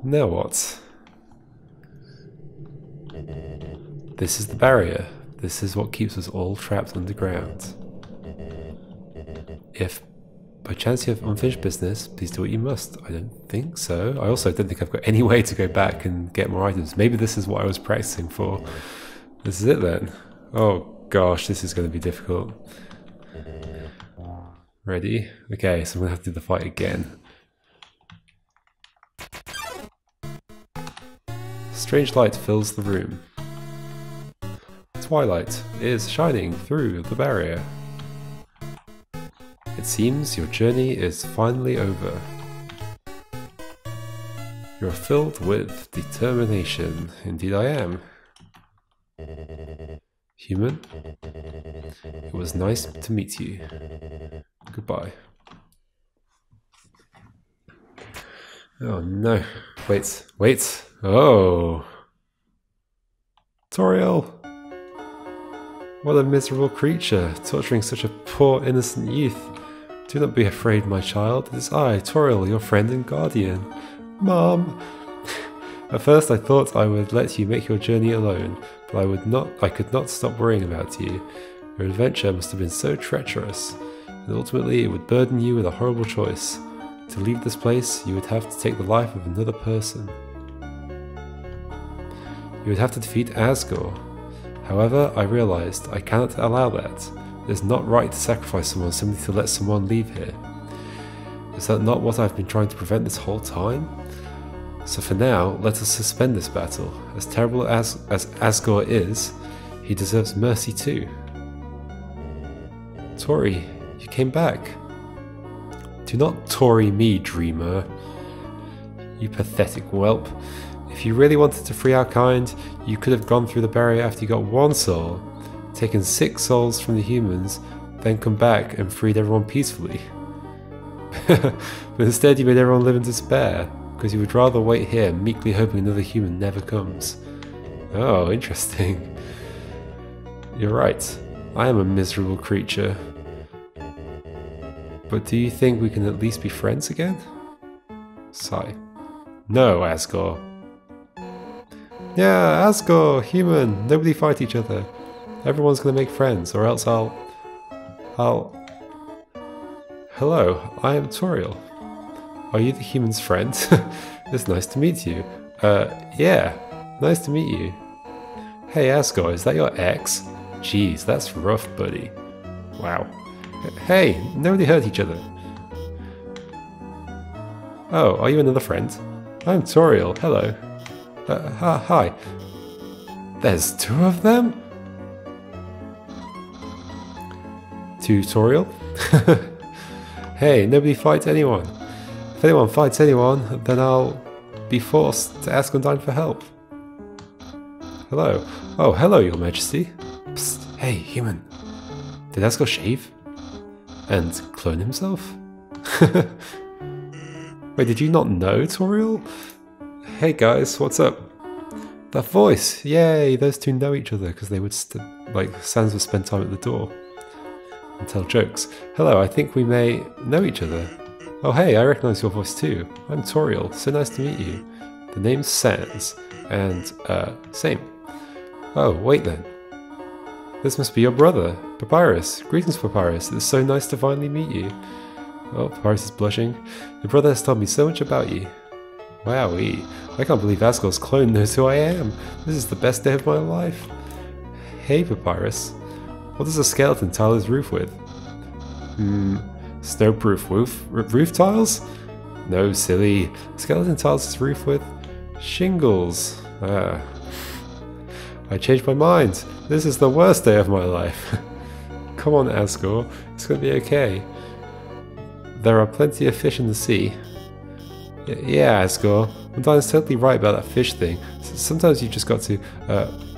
Now what? This is the barrier. This is what keeps us all trapped underground. If by chance you have unfinished business, please do what you must. I don't think so. I also don't think I've got any way to go back and get more items. Maybe this is what I was practicing for. This is it then. Oh gosh, this is going to be difficult. Ready? Okay, so I'm going to have to do the fight again. Strange light fills the room. Twilight is shining through the barrier. It seems your journey is finally over. You're filled with determination. Indeed I am. Human, it was nice to meet you. Goodbye. Oh no. Wait. Oh. Toriel! What a miserable creature, torturing such a poor innocent youth. Do not be afraid, my child. It is I, Toriel, your friend and guardian. Mom! At first I thought I would let you make your journey alone, but I could not stop worrying about you. Your adventure must have been so treacherous, and ultimately it would burden you with a horrible choice. To leave this place, you would have to take the life of another person. You would have to defeat Asgore. However, I realized I cannot allow that. It is not right to sacrifice someone simply to let someone leave here. Is that not what I've been trying to prevent this whole time? So for now, let us suspend this battle. As terrible as Asgore is, he deserves mercy too. Tori, you came back. Do not Tori me, dreamer. You pathetic whelp. If you really wanted to free our kind, you could have gone through the barrier after you got one soul, taken 6 souls from the humans, then come back and freed everyone peacefully. But instead you made everyone live in despair, because you would rather wait here meekly hoping another human never comes. Oh, interesting. You're right, I am a miserable creature. But do you think we can at least be friends again? Sigh. No, Asgore. Yeah, Asgore, human, nobody fight each other. Everyone's gonna make friends, or else I'll... Hello, I am Toriel. Are you the human's friend? It's nice to meet you. Yeah, nice to meet you. Hey Asgore, is that your ex? Jeez, that's rough, buddy. Wow. Hey, nobody hurt each other. Oh, are you another friend? I'm Toriel, hello. Hi. There's 2 of them? Tutorial? Hey, nobody fights anyone. If anyone fights anyone, then I'll be forced to ask Undyne for help. Hello. Oh, hello, your majesty. Psst, hey, human. Did Asgore shave? And clone himself? Wait, did you not know, Toriel? Hey guys, what's up? That voice! Yay! Those 2 know each other because they would Sans would spend time at the door and tell jokes. Hello, I think we may know each other. Oh hey, I recognise your voice too. I'm Toriel, so nice to meet you. The name's Sans, and same. Oh, wait then. This must be your brother, Papyrus. Greetings, Papyrus. It is so nice to finally meet you. Oh, Papyrus is blushing. Your brother has told me so much about you. Wowee, I can't believe Asgore's clone knows who I am. This is the best day of my life. Hey Papyrus, what does a skeleton tile his roof with? Snowproof roof tiles? No, silly. Skeleton tiles his roof with shingles. I changed my mind. This is the worst day of my life. Come on Asgore, it's gonna be okay. There are plenty of fish in the sea. Yeah, Asgore, Undyne's totally right about that fish thing. Sometimes you just got to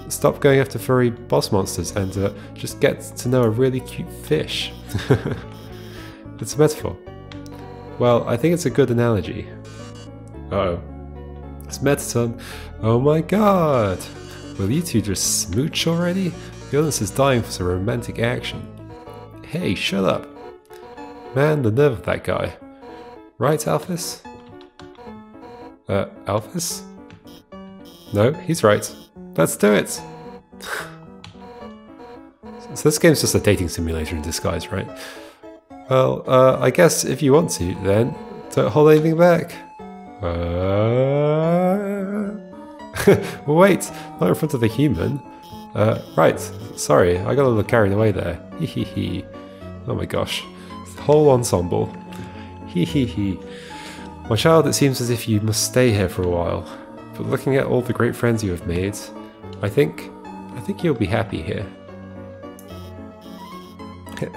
stop going after furry boss monsters and just get to know a really cute fish. It's a metaphor. Well, I think it's a good analogy. Uh-oh. It's meta time. Oh my god! Will you two just smooch already? The audience is dying for some romantic action. Hey, shut up! Man, the nerve of that guy. Right, Alphys? Alphys? No, he's right. Let's do it! So this game's just a dating simulator in disguise, right? Well, I guess if you want to, then don't hold anything back. Wait, not in front of the human. Right, sorry, I got a little carried away there. Hee hee hee. Oh my gosh. Whole ensemble. Hee hee hee. My child, it seems as if you must stay here for a while. But looking at all the great friends you have made, I think you'll be happy here.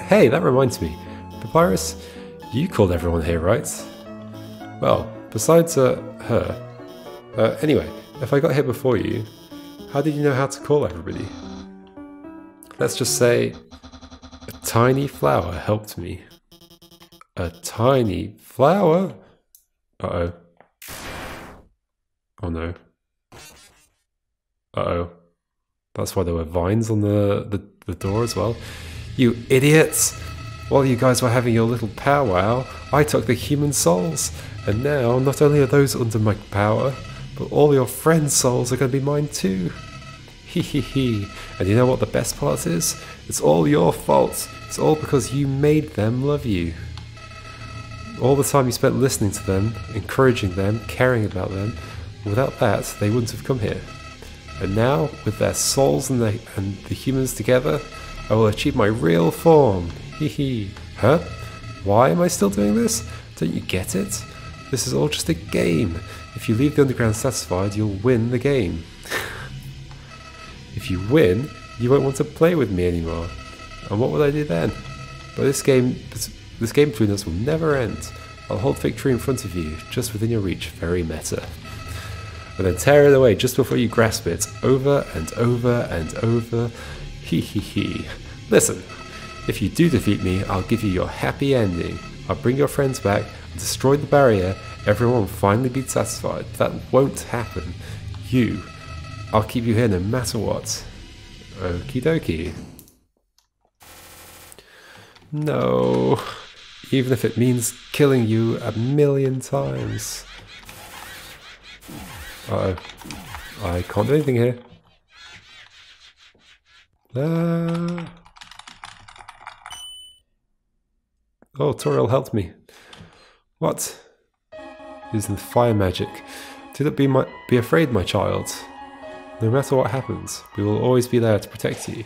Hey, that reminds me. Papyrus, you called everyone here, right? Well, besides her. Anyway, if I got here before you, how did you know how to call everybody? Let's just say a tiny flower helped me. A tiny flower? Uh-oh. Oh no. Uh-oh. That's why there were vines on the door as well. You idiots! While you guys were having your little powwow, I took the human souls. And now, not only are those under my power, but all your friends' souls are going to be mine too. Hee hee hee. And you know what the best part is? It's all your fault. It's all because you made them love you. All the time you spent listening to them, encouraging them, caring about them. Without that, they wouldn't have come here. And now, with their souls and the humans together, I will achieve my real form. Hee hee. Huh? Why am I still doing this? Don't you get it? This is all just a game. If you leave the underground satisfied, you'll win the game. If you win, you won't want to play with me anymore. And what would I do then? But this game between us will never end. I'll hold victory in front of you, just within your reach. Very meta. And then tear it away just before you grasp it, over and over and over. Hee hee hee. Listen, if you do defeat me, I'll give you your happy ending. I'll bring your friends back, destroy the barrier, everyone will finally be satisfied. That won't happen. I'll keep you here no matter what. Okie dokie. No. Even if it means killing you 1,000,000 times. Uh-oh. I can't do anything here. Oh, Toriel helped me. What? Using fire magic. Do not be afraid, my child. No matter what happens, we will always be there to protect you.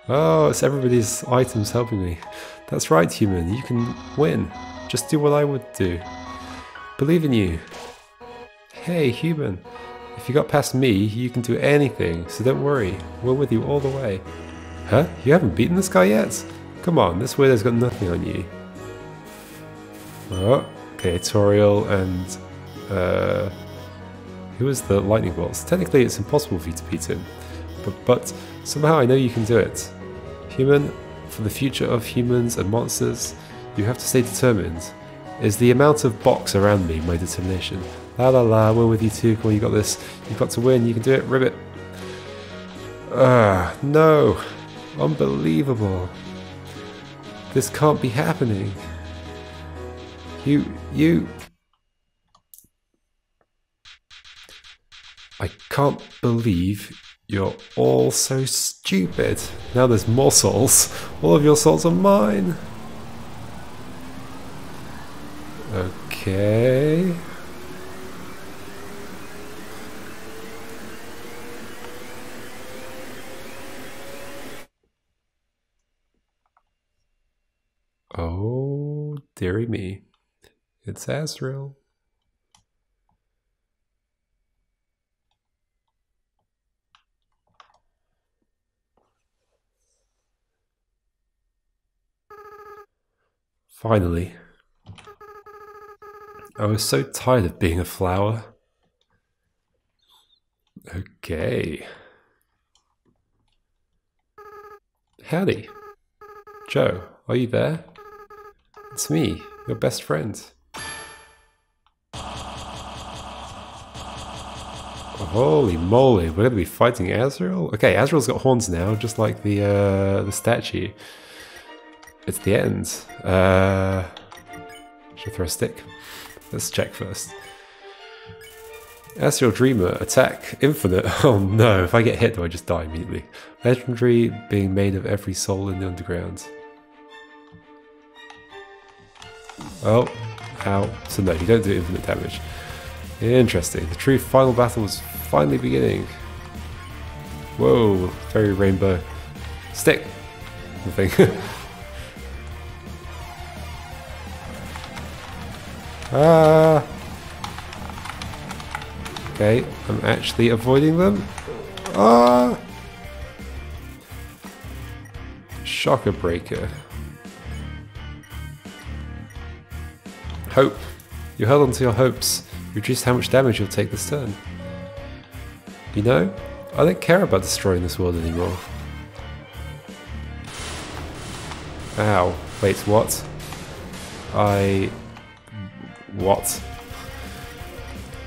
Oh, it's everybody's items helping me. That's right, human, you can win. Just do what I would do. Believe in you. Hey, human. If you got past me, you can do anything, so don't worry. We're with you all the way. Huh? You haven't beaten this guy yet? Come on, this weirdo's got nothing on you. Oh, okay, Toriel and... who is the lightning bolts? Technically it's impossible for you to beat him. But somehow I know you can do it. Human, for the future of humans and monsters, you have to stay determined. Is the amount of box around me my determination? La la la, we're with you too, come on, you got this. You've got to win, you can do it, ribbit. No. Unbelievable. This can't be happening. You... I can't believe you're all so stupid. Now there's more souls. All of your souls are mine. Okay. Oh, dearie me. It's Azrael. Finally. I was so tired of being a flower. Okay. Howdy. Joe, are you there? It's me, your best friend. Holy moly, we're gonna be fighting Azrael? Okay, Azrael's got horns now, just like the statue. It's the end. Should Should I throw a stick? Let's check first. Astral Dreamer, attack, infinite. Oh no, if I get hit, do I just die immediately? Legendary, being made of every soul in the underground. Oh, ow. So no, you don't do infinite damage. Interesting. The true final battle was finally beginning. Whoa, fairy rainbow. Stick! Nothing. Ah! Okay, I'm actually avoiding them. Ah! Shocker breaker. Hope. You held on to your hopes. Reduced how much damage you'll take this turn. You know, I don't care about destroying this world anymore. Ow. Wait, what? What?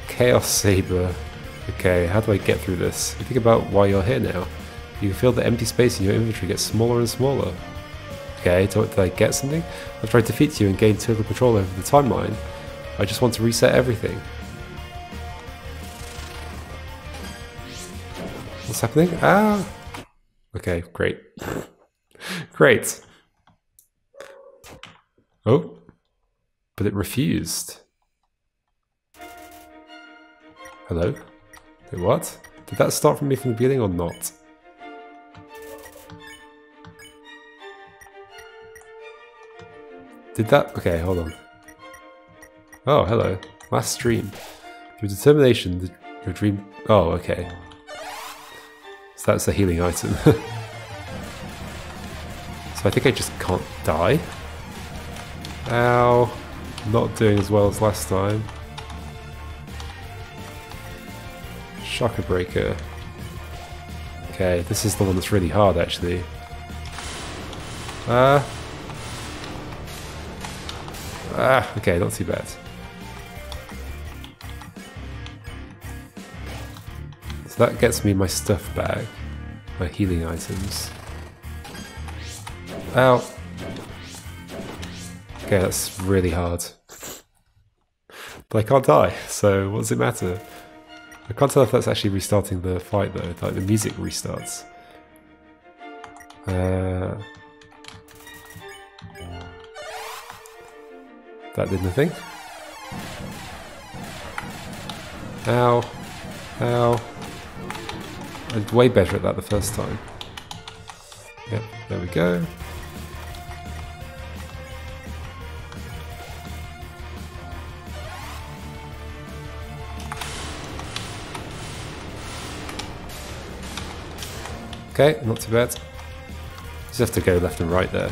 Chaos Saber. Okay, how do I get through this? You think about why you're here now. You can feel the empty space in your inventory get smaller and smaller. Okay, did I get something? I've tried to defeat you and gain total control over the timeline. I just want to reset everything. What's happening? Ah! Okay, great. Great. Oh. But it refused. Hello? Wait, what? Did that start from me from the beginning or not? Did that? Okay, hold on. Oh, hello. Last stream. Through determination, your dream... Oh, okay. So that's the healing item. So I think I just can't die. Ow. Not doing as well as last time. Shocker breaker. Okay, this is the one that's really hard actually. Okay, not too bad. So that gets me my stuff back. My healing items. Ow. Okay, that's really hard. But I can't die, so what does it matter? I can't tell if that's actually restarting the fight though, like the music restarts. That did nothing. Ow. Ow. I did way better at that the first time. Yep, there we go. Okay, not too bad. Just have to go left and right there.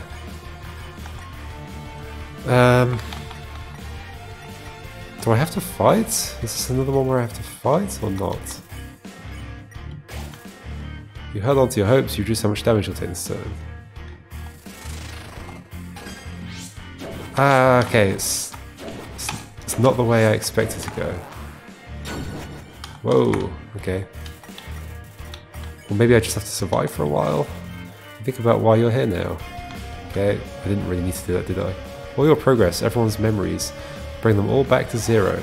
Do I have to fight? Is this another one where I have to fight or not? You held on to your hopes, you reduce how much damage you'll take this turn. Ah, okay, it's not the way I expected to go. Whoa, okay. Well, maybe I just have to survive for a while. Think about why you're here now. Okay, I didn't really need to do that, did I? All your progress, everyone's memories, bring them all back to zero.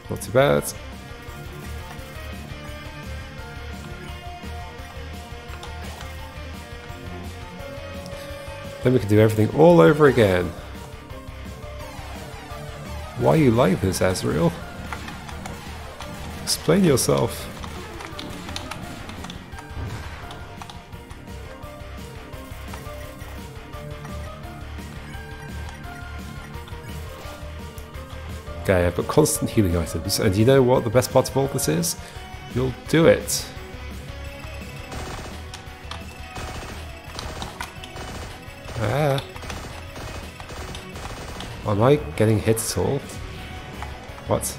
Not too bad. Then we can do everything all over again. Why are you like this, Azrael? Explain yourself. Okay, I've got constant healing items, and you know what the best part of all this is? You'll do it. Ah. Am I getting hit at all? What?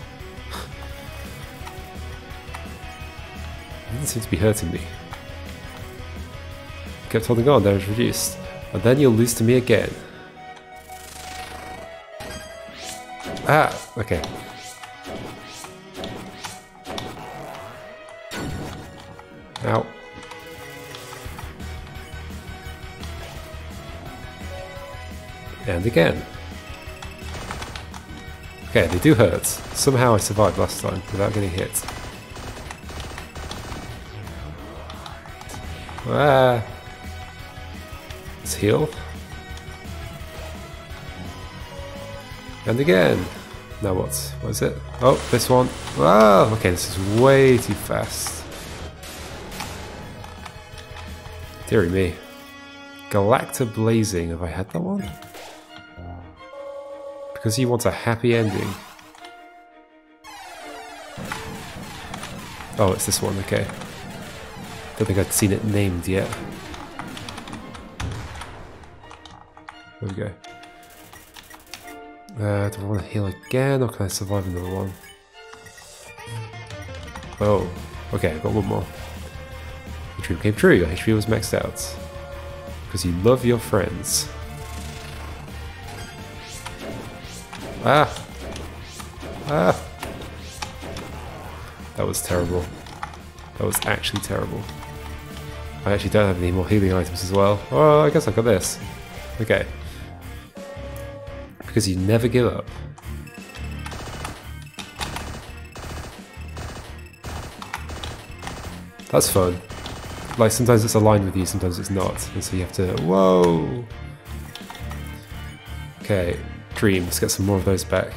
It doesn't seem to be hurting me. Kept holding on, damage reduced. And then you'll lose to me again. Ah, okay. Ow. And again. Okay, they do hurt. Somehow I survived last time without getting hit. Ah. Let's heal. And again. Now what? What is it? Oh, this one. Ah, okay, this is way too fast. Deary me. Galacta Blazing, have I had that one? Because he wants a happy ending. Oh, it's this one, okay. Don't think I'd seen it named yet. There we go. Do I want to heal again, or can I survive another one? Oh, okay, I got one more. The dream came true, your HP was maxed out. Because you love your friends. Ah! Ah! That was terrible. That was actually terrible. I actually don't have any more healing items as well. Oh, I guess I've got this. Okay. Because you never give up. That's fun. Like, sometimes it's aligned with you, sometimes it's not. And so you have to... Whoa! Okay, Dream, let's get some more of those back.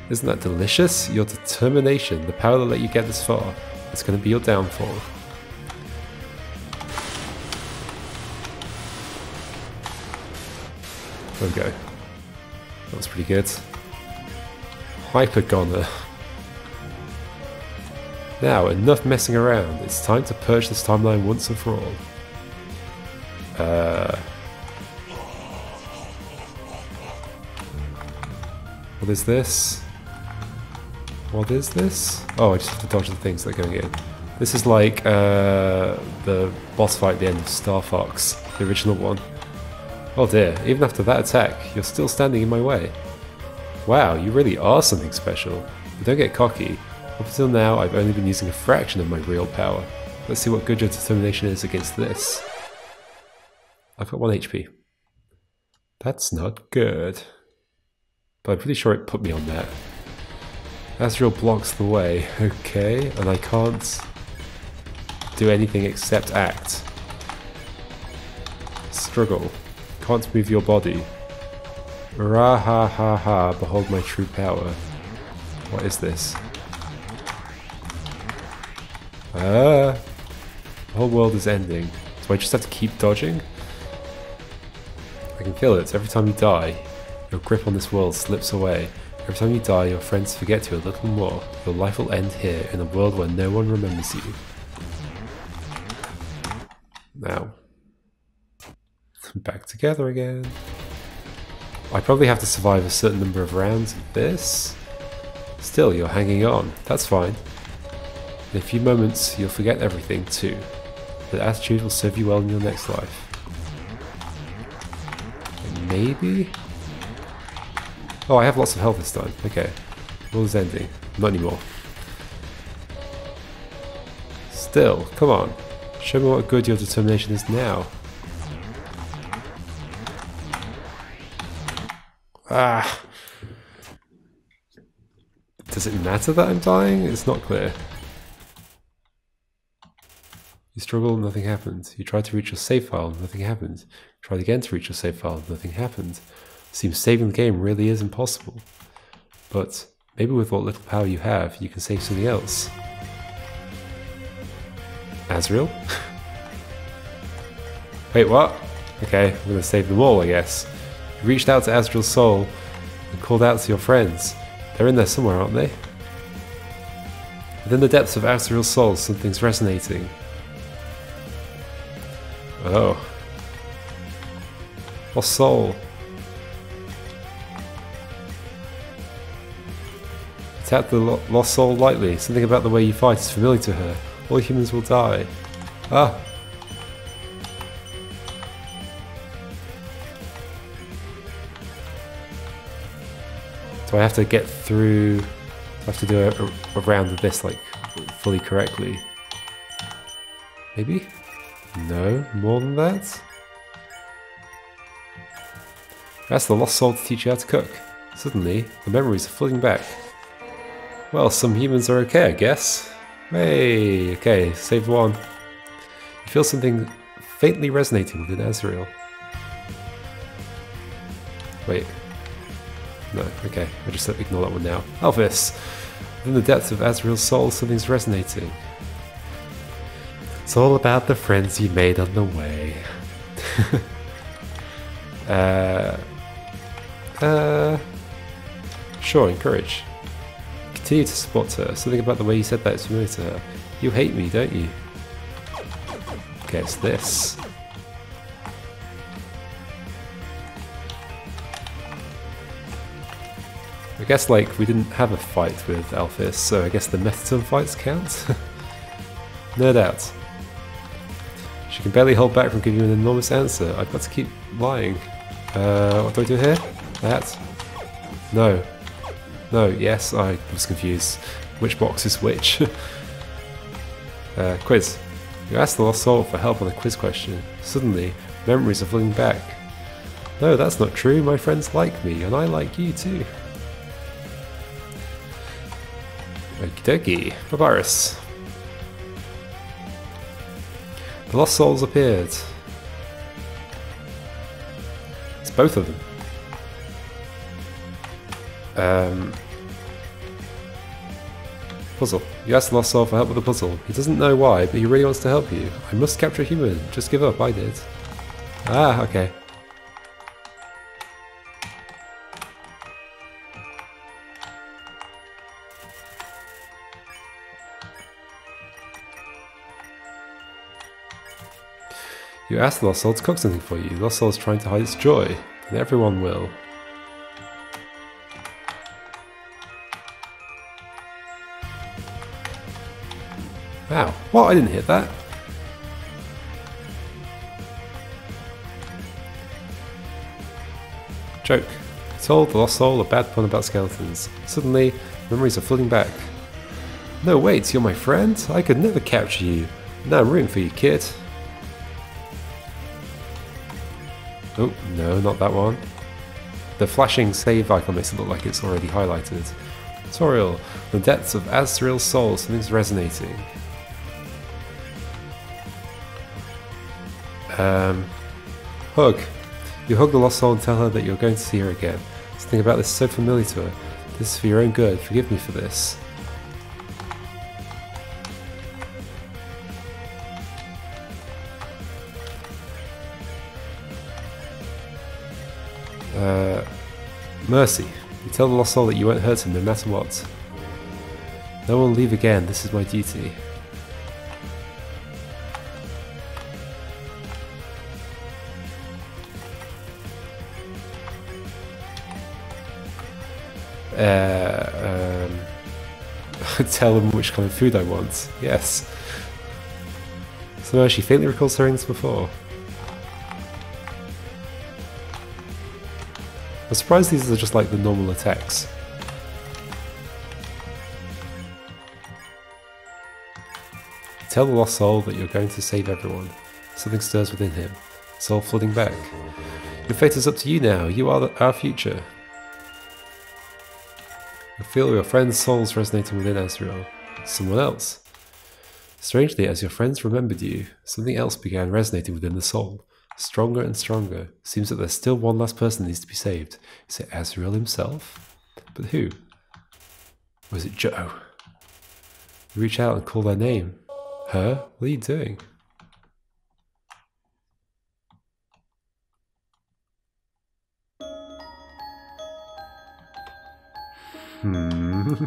Isn't that delicious? Your determination, the power that let you get this far, it's going to be your downfall. There we go. That was pretty good. Hypergoner. Now, enough messing around. It's time to purge this timeline once and for all. What is this? What is this? Oh, I just have to dodge the things that are going in. This is like the boss fight at the end of Star Fox, the original one. Oh dear, even after that attack, you're still standing in my way. Wow, you really are something special. But don't get cocky. Up until now, I've only been using a fraction of my real power. Let's see what good your determination is against this. I've got 1 HP. That's not good. But I'm pretty sure it put me on that. Azrael blocks the way. Okay, and I can't do anything except act. Struggle. Can't move your body. Ra-ha-ha-ha, behold my true power. What is this? Ah! The whole world is ending. So I just have to keep dodging? I can feel it. Every time you die, your grip on this world slips away. Every time you die, your friends forget you a little more. Your life will end here, in a world where no one remembers you. Now. Back together again. I probably have to survive a certain number of rounds of this. Still, you're hanging on. That's fine. In a few moments, you'll forget everything too. That attitude will serve you well in your next life. And maybe? Oh, I have lots of health this time. Okay. World is ending. Not anymore. Still, come on. Show me what good your determination is now. Ah! Does it matter that I'm dying? It's not clear. You struggled, nothing happened. You tried to reach your save file, nothing happened. You tried again to reach your save file, nothing happened. Seems saving the game really is impossible. But maybe with what little power you have, you can save something else. Azrael? Wait, what? Okay, I'm gonna save them all, I guess. You reached out to Azrael's soul and called out to your friends. They're in there somewhere, aren't they? Within the depths of Azrael's soul, something's resonating. Oh. Lost soul. Attack the lost soul lightly. Something about the way you fight is familiar to her. All humans will die. Ah. Do I have to get through... I have to do a round of this, like, fully correctly? Maybe? No? More than that? Ask the lost soul to teach you how to cook. Suddenly, the memories are flooding back. Well, some humans are okay, I guess. Hey, okay, save one. You feel something faintly resonating within Azrael. Wait. No, okay, I'll just ignore that one now. Elvis! Within the depths of Azrael's soul, something's resonating. It's all about the friends you made on the way. Sure, encourage. Continue to support her. Something about the way you said that is familiar to her. You hate me, don't you? Okay, it's this. I guess, like, we didn't have a fight with Alphys, so I guess the Metaton fights count? No doubt. She can barely hold back from giving you an enormous answer. I've got to keep lying. What do I do here? That? No. No, yes, I was confused. Which box is which? Quiz. You asked the lost soul for help on a quiz question. Suddenly, memories are flooding back. No, that's not true. My friends like me, and I like you too. Okie dokie. Papyrus. The lost souls appeared. It's both of them. Puzzle. You asked the lost soul for help with the puzzle. He doesn't know why, but he really wants to help you. I must capture a human. Just give up. I did. Ah, okay. You asked the lost soul to cook something for you. The lost soul is trying to hide its joy, and everyone will. Wow, what? I didn't hit that. Joke. I told the lost soul a bad pun about skeletons. Suddenly, memories are flooding back. No, wait, you're my friend? I could never capture you. Now I'm rooting for you, kid. Oh, no, not that one. The flashing save icon makes it look like it's already highlighted. Tutorial. The depths of Azrael's soul, something's resonating. Hug. You hug the lost soul and tell her that you're going to see her again. Something about this is so familiar to her. This is for your own good. Forgive me for this. Mercy. You tell the lost soul that you won't hurt him no matter what. No one will leave again. This is my duty. Tell them which kind of food I want. Yes. Somehow she faintly recalls hearing this before. I'm surprised these are just like the normal attacks. Tell the lost soul that you're going to save everyone. Something stirs within him. Soul flooding back. Your fate is up to you now. You are our future. You feel your friend's souls resonating within Azrael. Someone else. Strangely, as your friends remembered you, something else began resonating within the soul. Stronger and stronger. Seems that there's still one last person that needs to be saved. Is it Azrael himself? But who? Or is it Joe? You reach out and call their name. Her? What are you doing?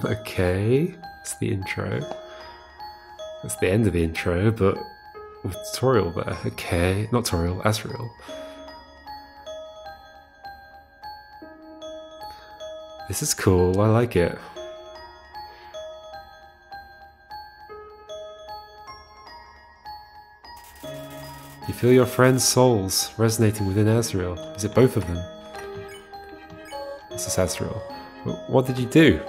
Okay. That's the intro. That's the end of the intro, but with tutorial there. Okay. Not tutorial, Azrael. This is cool, I like it. You feel your friends' souls resonating within Azrael. Is it both of them? This is Azrael. What did you do?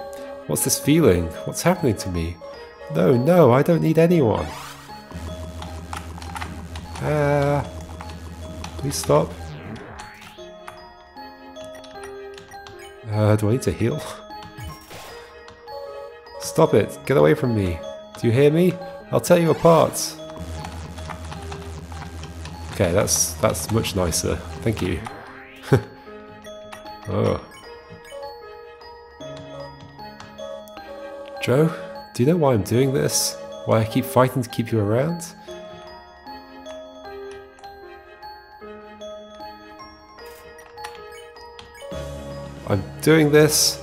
What's this feeling? What's happening to me? No, no, I don't need anyone. Please stop. Do I need to heal? Stop it! Get away from me! Do you hear me? I'll tear you apart! Okay, that's much nicer. Thank you. Oh. Joe, do you know why I'm doing this? Why I keep fighting to keep you around? I'm doing this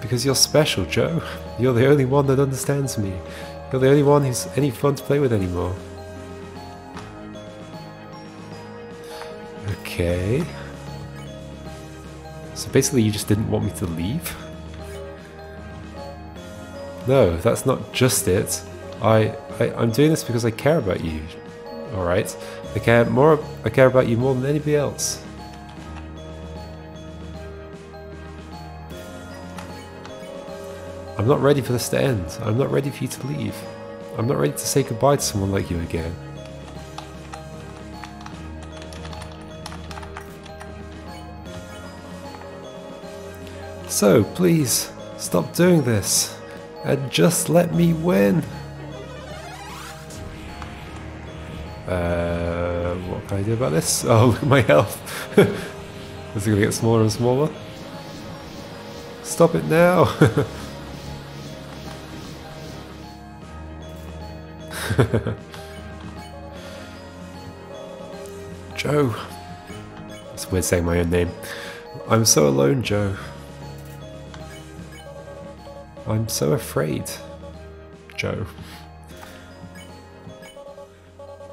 because you're special, Joe. You're the only one that understands me. You're the only one who's any fun to play with anymore. Okay. So basically you just didn't want me to leave? No, that's not just it. I'm doing this because I care about you. Alright. I care about you more than anybody else. I'm not ready for this to end. I'm not ready for you to leave. I'm not ready to say goodbye to someone like you again. So, please, stop doing this, and just let me win! What can I do about this? Oh, look at my health! Is it gonna get smaller and smaller? Stop it now! Joe. It's weird saying my own name. I'm so alone, Joe. I'm so afraid, Joe.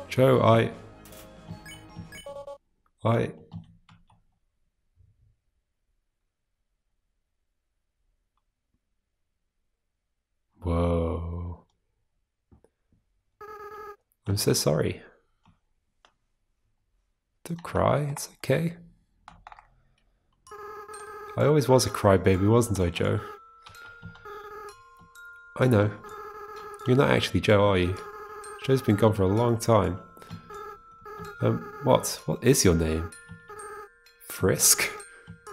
Joe, Whoa. I'm so sorry. Don't cry, it's okay. I always was a crybaby, wasn't I, Joe? I know. You're not actually Joe, are you? Joe's been gone for a long time. What? What is your name? Frisk?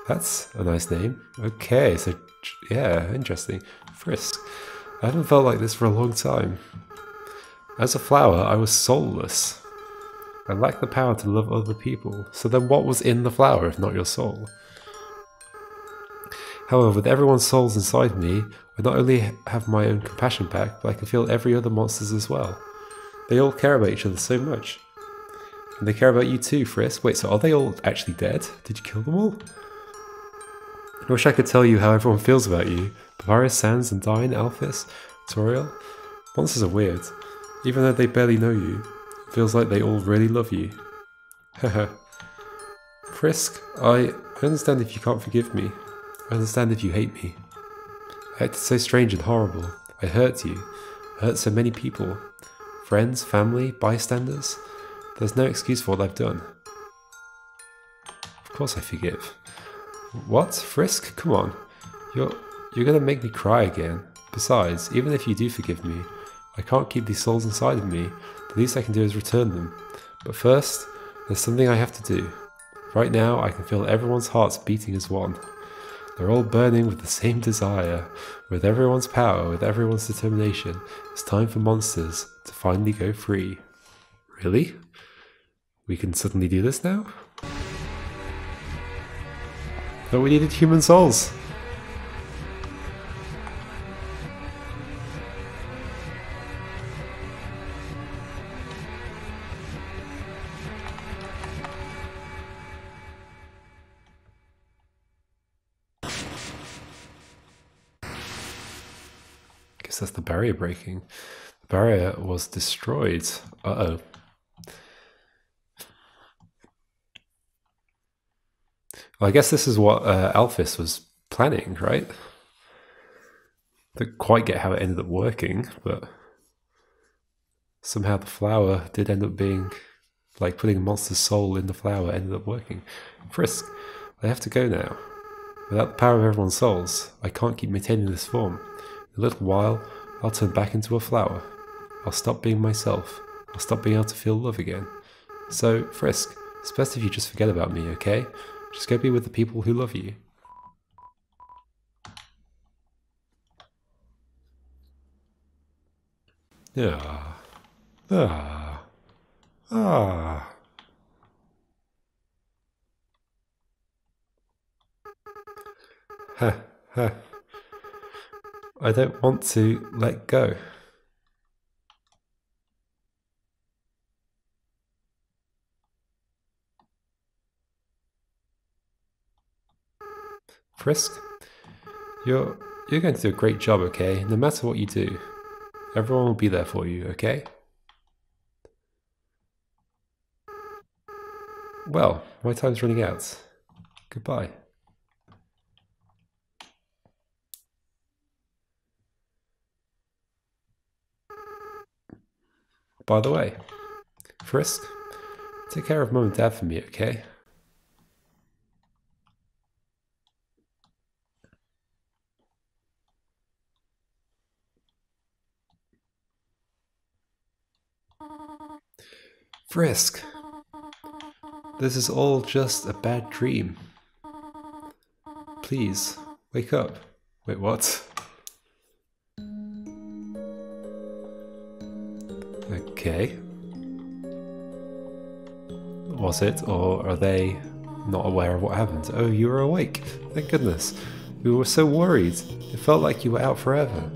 That's a nice name. Okay, so, yeah, interesting. Frisk. I haven't felt like this for a long time. As a flower, I was soulless. I lacked the power to love other people. So then what was in the flower if not your soul? However, with everyone's souls inside me, I not only have my own compassion back, but I can feel every other monster's as well. They all care about each other so much. And they care about you too, Frisk. Wait, so are they all actually dead? Did you kill them all? I wish I could tell you how everyone feels about you. Bavaria, Sans, and Dine, Alphys, Toriel. Monsters are weird. Even though they barely know you, it feels like they all really love you. Haha. Frisk, I understand if you can't forgive me. I understand if you hate me. I acted so strange and horrible. I hurt you. I hurt so many people. Friends, family, bystanders. There's no excuse for what I've done. Of course I forgive. What? Frisk? Come on. You're gonna make me cry again. Besides, even if you do forgive me, I can't keep these souls inside of me. The least I can do is return them. But first, there's something I have to do. Right now, I can feel everyone's hearts beating as one. They're all burning with the same desire. With everyone's power, with everyone's determination, it's time for monsters to finally go free. Really? We can suddenly do this now? But we needed human souls. Guess that's the barrier breaking. The barrier was destroyed. Uh-oh. Well, I guess this is what Alphys was planning, right? Didn't quite get how it ended up working, but somehow the flower did end up being, like putting a monster's soul in the flower ended up working. Frisk, I have to go now. Without the power of everyone's souls, I can't keep maintaining this form. In a little while, I'll turn back into a flower. I'll stop being myself. I'll stop being able to feel love again. So, Frisk, it's best if you just forget about me, okay? Just go be with the people who love you. Ah. Ah. Ah. Huh. Huh. I don't want to let go. Frisk, you're going to do a great job, okay? No matter what you do, everyone will be there for you, okay? Well, my time's running out. Goodbye. By the way, Frisk, take care of Mum and Dad for me, okay? Frisk, this is all just a bad dream. Please, wake up. Wait, what? Okay. Was it, or are they not aware of what happened? Oh, you were awake. Thank goodness. We were so worried. It felt like you were out forever.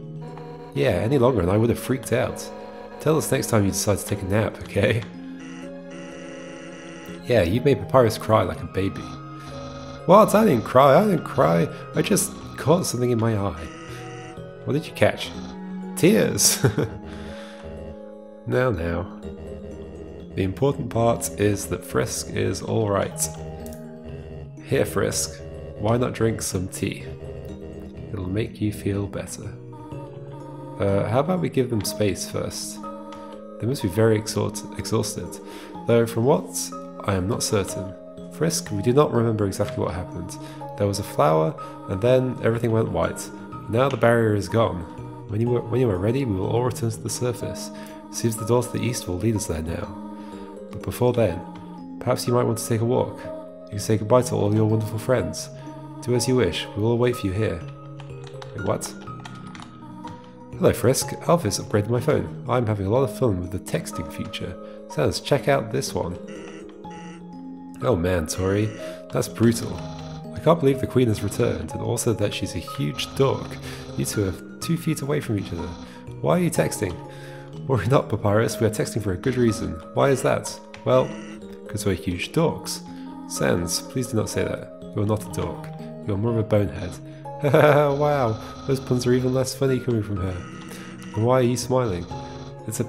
Yeah, any longer and I would have freaked out. Tell us next time you decide to take a nap, okay? Yeah, you made Papyrus cry like a baby. What? I didn't cry. I didn't cry. I just caught something in my eye. What did you catch? Tears. Now. The important part is that Frisk is alright. Here, Frisk, why not drink some tea? It'll make you feel better. How about we give them space first? They must be very exhausted, though from what I am not certain. Frisk, we do not remember exactly what happened. There was a flower, and then everything went white. Now the barrier is gone. When you are ready, we will all return to the surface. Seems the door to the east will lead us there now. But before then, perhaps you might want to take a walk. You can say goodbye to all your wonderful friends. Do as you wish. We will wait for you here. Wait, what? Hello, Frisk. Alphys upgraded my phone. I'm having a lot of fun with the texting feature. So let's check out this one. Oh man, Tori, that's brutal. I can't believe the Queen has returned, and also that she's a huge dork. You two are 2 feet away from each other. Why are you texting? Worry not, Papyrus, we are texting for a good reason. Why is that? Well, because we're huge dorks. Sans, please do not say that. You're not a dork. You're more of a bonehead. Wow, those puns are even less funny coming from her. And why are you smiling? It's a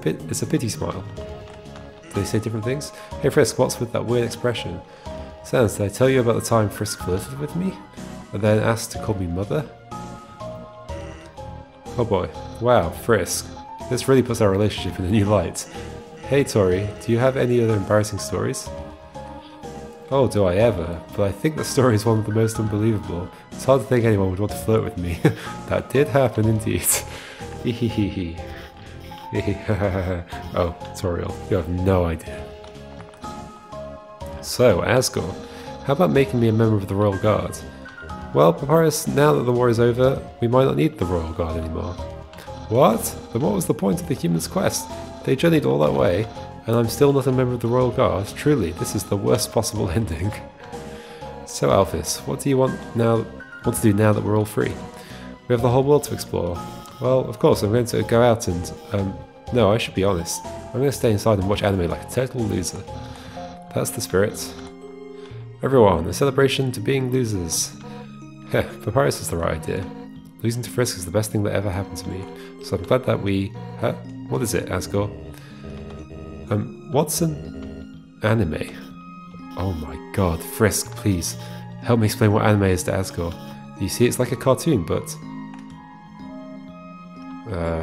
pity smile. Do they say different things? Hey Frisk, what's with that weird expression? Sans, did I tell you about the time Frisk flirted with me? And then asked to call me mother? Oh boy. Wow, Frisk. This really puts our relationship in a new light. Hey Tori, do you have any other embarrassing stories? Oh, do I ever? But I think the story is one of the most unbelievable. It's hard to think anyone would want to flirt with me. That did happen indeed. Hehehehe. Oh, Toriel, you have no idea. So, Asgore, how about making me a member of the Royal Guard? Well, Papyrus, now that the war is over, we might not need the Royal Guard anymore. What? Then what was the point of the human's quest? They journeyed all that way, and I'm still not a member of the Royal Guard. Truly, this is the worst possible ending. So, Alphys, what do you want to do now that we're all free? We have the whole world to explore. Well, of course, I'm going to go out and, no, I should be honest. I'm going to stay inside and watch anime like a total loser. That's the spirit. Everyone, a celebration to being losers. Heh, Papyrus is the right idea. Losing to Frisk is the best thing that ever happened to me, so I'm glad that we... what is it, Asgore? What's an anime? Oh my god, Frisk, please, help me explain what anime is to Asgore. You see, it's like a cartoon, but...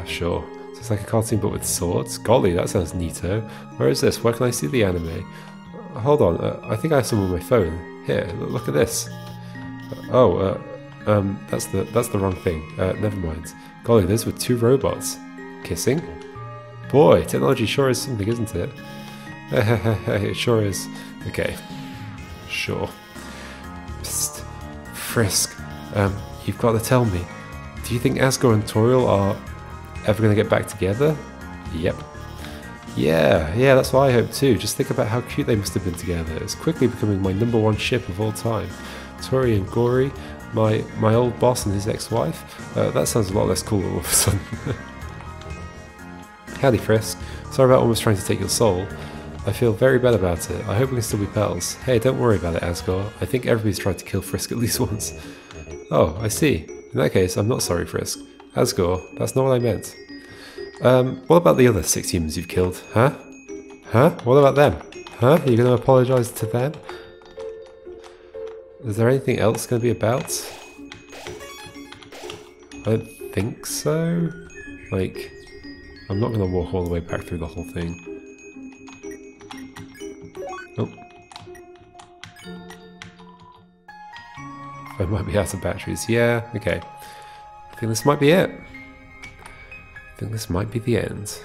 sure. So it's like a cartoon but with swords? Golly, that sounds neato. Where is this? Where can I see the anime? Hold on, I think I have some on my phone. Here, look at this. That's the wrong thing. Never mind. Golly, those were 2 robots. Kissing? Boy, technology sure is something, isn't it? It sure is. Okay. Sure. Psst. Frisk. You've got to tell me. Do you think Asgore and Toriel are ever going to get back together? Yep. Yeah, that's what I hope too. Just think about how cute they must have been together. It's quickly becoming my #1 ship of all time. Tori and Gory, my old boss and his ex-wife. That sounds a lot less cool all of a sudden. Howdy Frisk. Sorry about almost trying to take your soul. I feel very bad about it. I hope we can still be pals. Hey, don't worry about it, Asgore. I think everybody's tried to kill Frisk at least once. Oh, I see. In that case, I'm not sorry, Frisk. Asgore, that's not what I meant. What about the other 6 humans you've killed? Huh? Huh? What about them? Huh? Are you going to apologise to them? Is there anything else going to be about? I don't think so. Like, I'm not going to walk all the way back through the whole thing. Oh. I might be out of batteries. Yeah, okay. I think this might be it. I think this might be the end.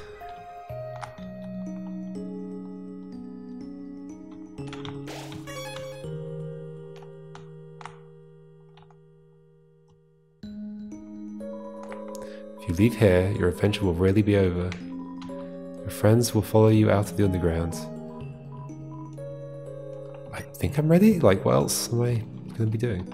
If you leave here, your adventure will really be over. Your friends will follow you out of the underground. I think I'm ready? Like, what else am I going to be doing?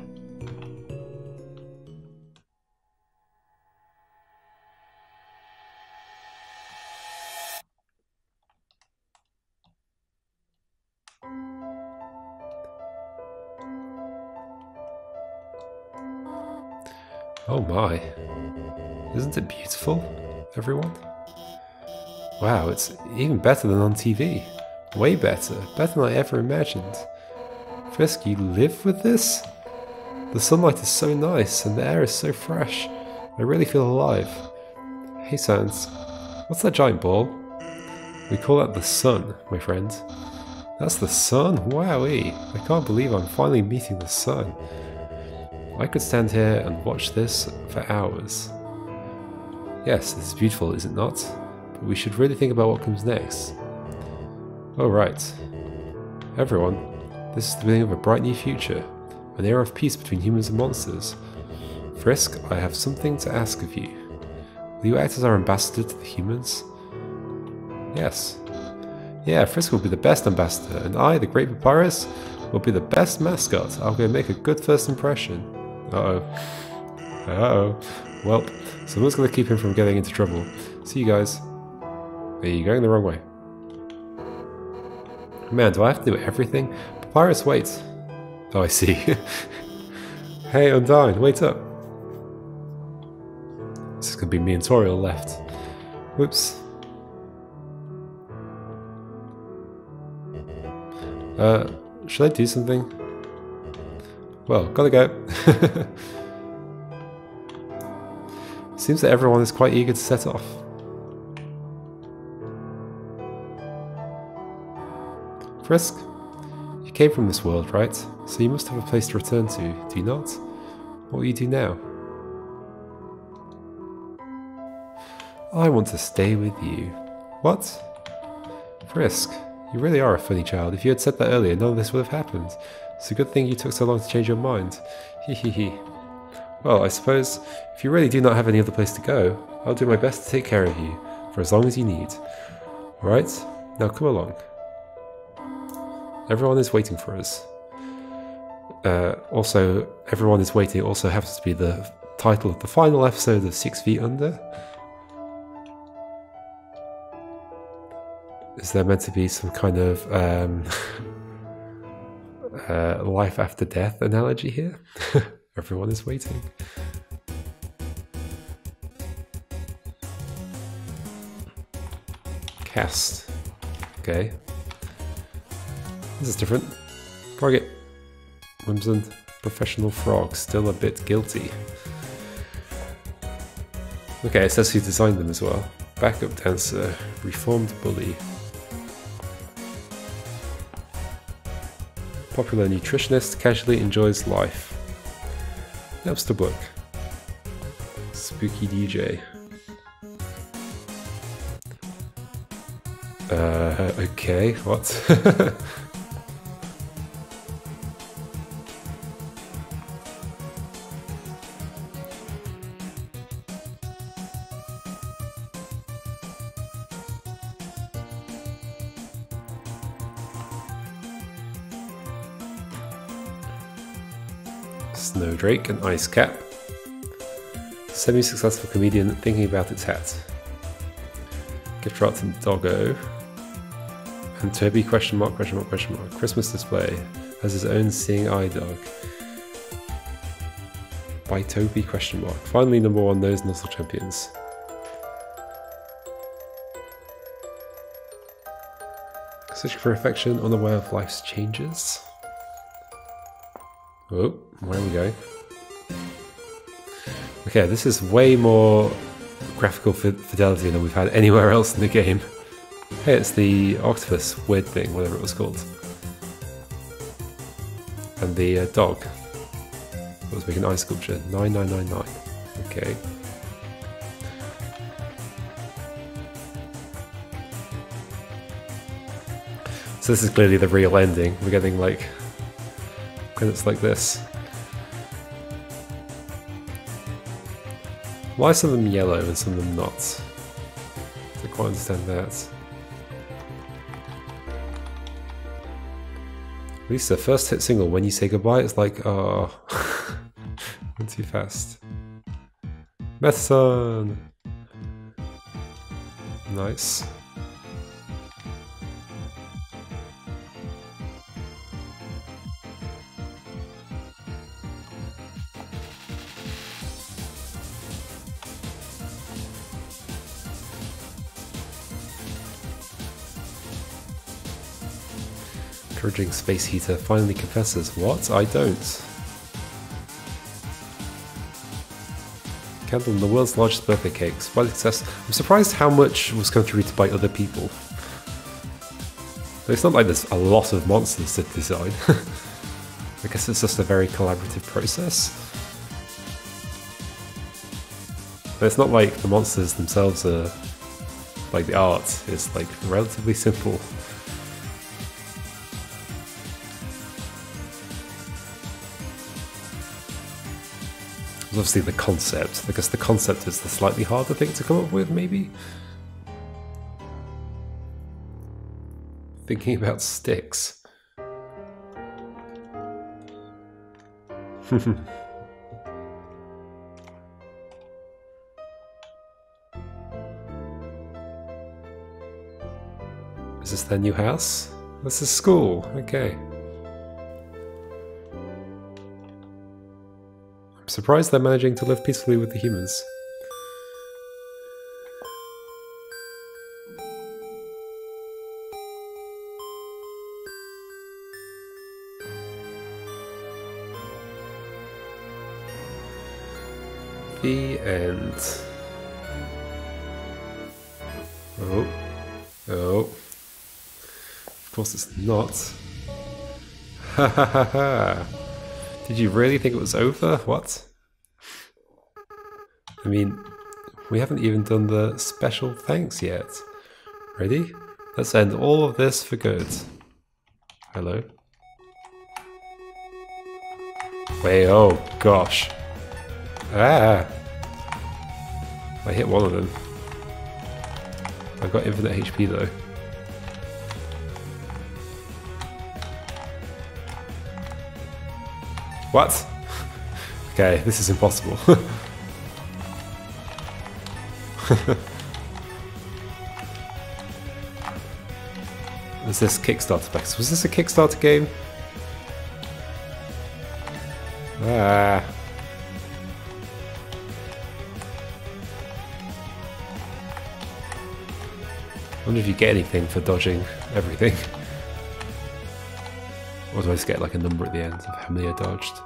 Oh my. Isn't it beautiful, everyone? Wow, it's even better than on TV. Way better. Better than I ever imagined. Frisk, you live with this? The sunlight is so nice and the air is so fresh. I really feel alive. Hey Sans, what's that giant ball? We call that the sun, my friend. That's the sun? Wowee! I can't believe I'm finally meeting the sun. I could stand here and watch this for hours. Yes, this is beautiful, is it not? But we should really think about what comes next. Oh right. Everyone, this is the beginning of a bright new future. An era of peace between humans and monsters. Frisk, I have something to ask of you. Will you act as our ambassador to the humans? Yes. Yeah, Frisk will be the best ambassador, and I, the Great Papyrus, will be the best mascot. I'm going to make a good first impression. Uh-oh. Uh-oh. Well, someone's going to keep him from getting into trouble. See you guys. Are you going the wrong way? Man, do I have to do everything? Papyrus, wait. Oh, I see. Hey, Undyne, wait up. This is going to be me and Toriel left. Whoops. Should I do something? Well, gotta go. Seems that everyone is quite eager to set off. Frisk, you came from this world, right? So you must have a place to return to, do you not? What will you do now? I want to stay with you. What? Frisk, you really are a funny child. If you had said that earlier, none of this would have happened. It's a good thing you took so long to change your mind. Hehehe. Well, I suppose, if you really do not have any other place to go, I'll do my best to take care of you, for as long as you need. Alright? Now come along. Everyone is waiting for us. Also, Everyone is Waiting also happens to be the title of the final episode of 6 Feet Under. Is there meant to be some kind of life after death analogy here? Everyone is waiting. Cast. Okay. This is different. Target. Whimsun. Professional frog. Still a bit guilty. Okay, it says who designed them as well. Backup dancer. Reformed bully. Popular nutritionist. Casually enjoys life. Napster book. Spooky DJ. Okay, what? Snowdrake, an ice cap. Semi-successful comedian thinking about its hat. Gift wrap to Doggo. And Toby, question mark, question mark, question mark. Christmas display. Has his own seeing eye dog. By Toby, question mark. Finally number 1 nose nuzzle champions. Searching for affection, unaware of life's changes. Oh, where are we going? Okay, this is way more graphical fidelity than we've had anywhere else in the game. Hey, it's the octopus weird thing, whatever it was called. And the dog. That was making ice sculpture. 9999. Okay. So this is clearly the real ending. We're getting like credits like this. Why are some of them yellow and some of them not? I don't quite understand that. At least the first hit single, When You Say Goodbye, it's like, oh, went too fast. Methson! Nice. Encouraging space heater finally confesses. What? I don't. Candle in the world's largest birthday cakes. By success. I'm surprised how much was contributed by other people. But it's not like there's a lot of monsters to design. I guess it's just a very collaborative process. But it's not like the monsters themselves are like the art. It's like relatively simple. Obviously the concept. I guess the concept is the slightly harder thing to come up with, maybe? Thinking about sticks. Is this their new house? This is school, okay. I'm surprised they're managing to live peacefully with the humans. The end. Oh. Oh. Of course it's not. Ha ha ha ha. Did you really think it was over? What? I mean, we haven't even done the special thanks yet. Ready? Let's end all of this for good. Hello? Wait, oh gosh. Ah! I hit one of them. I've got infinite HP though. What? Okay, this is impossible. Was this Kickstarter packs? Was this a Kickstarter game? Ah. I wonder if you get anything for dodging everything. Or do I just get like a number at the end of how many I dodged?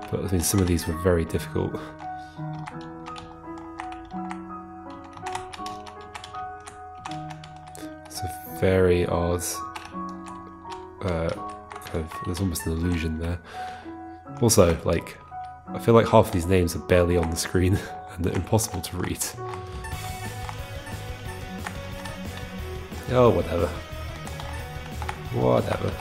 But I mean, some of these were very difficult. It's a very odd kind of, there's almost an illusion there. Also, like, I feel like half of these names are barely on the screen and they're impossible to read. Oh, whatever. Whatever.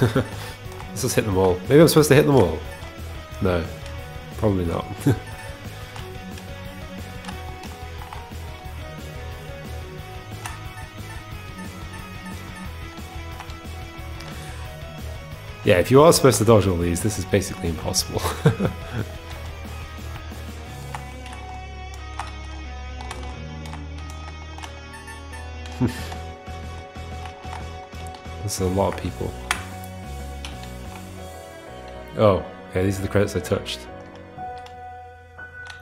Let's just hit them all. Maybe I'm supposed to hit them all. No, probably not. Yeah, if you are supposed to dodge all these, this is basically impossible. There's a lot of people. Oh, okay, these are the credits I touched.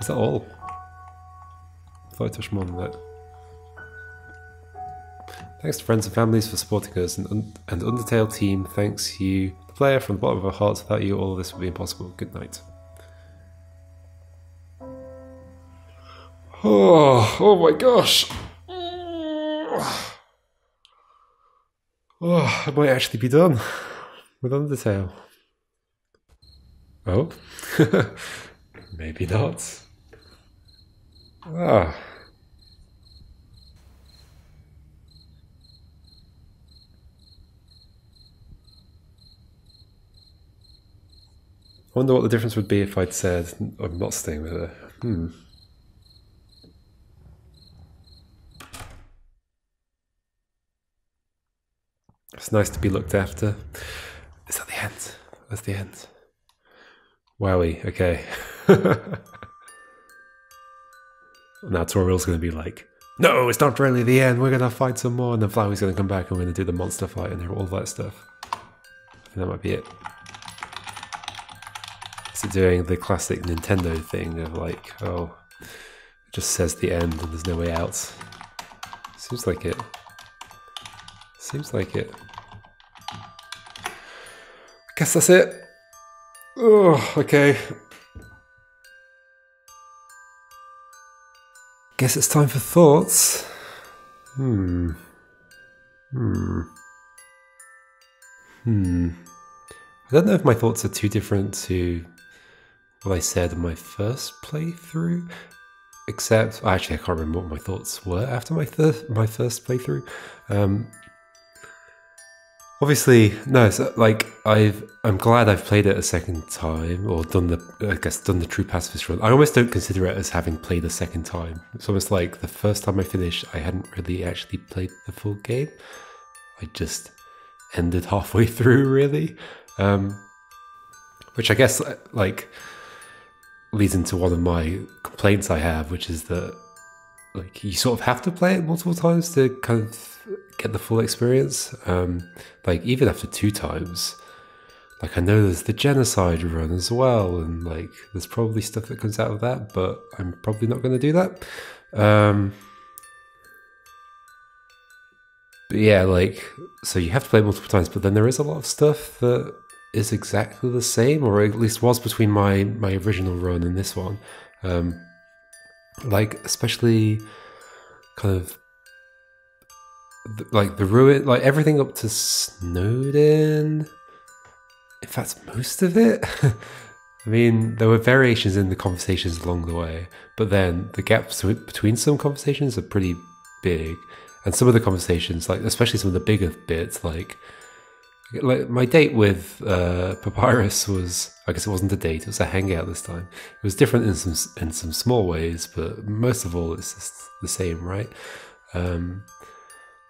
Is that all? I thought I touched more than that. Thanks to friends and families for supporting us, and Undertale team thanks you, the player, from the bottom of our hearts. Without you, all of this would be impossible. Good night. Oh my gosh! Oh, I might actually be done with Undertale. Oh, maybe not. Ah. I wonder what the difference would be if I'd said I'm not staying with her. It's nice to be looked after. Is that the end? That's the end. Wowie, okay. Now Toriel's going to be like, no, it's not really the end, we're going to fight some more, and then Flowey's going to come back and we're going to do the monster fight and all that stuff. I think that might be it. Is it doing the classic Nintendo thing of like, oh, it just says the end and there's no way out? Seems like it. Seems like it. I guess that's it. Oh, okay. Guess it's time for thoughts. I don't know if my thoughts are too different to what I said in my first playthrough. Except, actually, I can't remember what my thoughts were after my first playthrough. Obviously, no. So, like, I'm glad I've played it a second time, or done the true pacifist run. I almost don't consider it as having played a second time. It's almost like the first time I finished, I hadn't really actually played the full game. I just ended halfway through, really, which I guess like leads into one of my complaints I have, which is that like you sort of have to play it multiple times to kind of get the full experience. Like even after 2 times, like I know there's the genocide run as well, and like there's probably stuff that comes out of that, but I'm probably not going to do that. But yeah, like, so you have to play it multiple times, but then there is a lot of stuff that is exactly the same, or at least was between my original run and this one. Like, especially kind of like the ruin, like everything up to Snowden. In fact, most of it. I mean, there were variations in the conversations along the way, but then the gaps between some conversations are pretty big. And some of the conversations, like especially some of the bigger bits, like my date with Papyrus was, I guess it wasn't a date, it was a hangout this time. It was different in some small ways, but most of all it's just the same, right?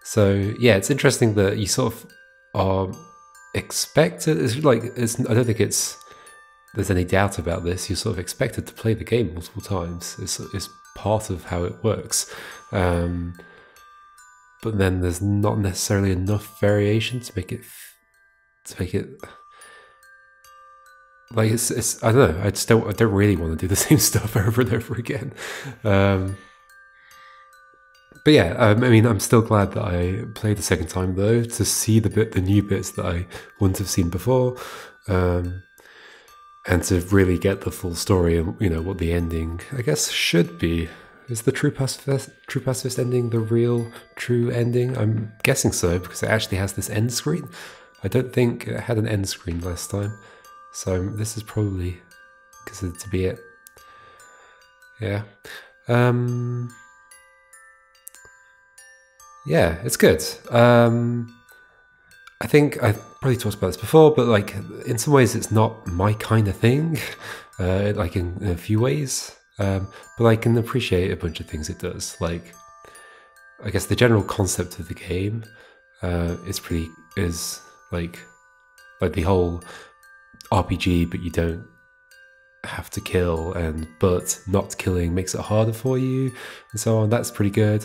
So yeah, it's interesting that you sort of are expected. It's like I don't think there's any doubt about this. You're sort of expected to play the game multiple times. It's part of how it works. But then there's not necessarily enough variation to make it like it's I don't know. I don't really want to do the same stuff over and over again. But yeah, I mean, I'm still glad that I played the second time though, to see the new bits that I wouldn't have seen before, and to really get the full story and what the ending, I guess, should be. Is the true pacifist ending the real true ending? I'm guessing so, because it actually has this end screen. I don't think it had an end screen last time, so this is probably considered to be it. Yeah. Yeah, it's good. I think I've probably talked about this before, but like in some ways it's not my kind of thing, like in a few ways. But I can appreciate a bunch of things it does. Like, I guess the general concept of the game is like like the whole RPG, but you don't have to kill, but not killing makes it harder for you, and so on. That's pretty good.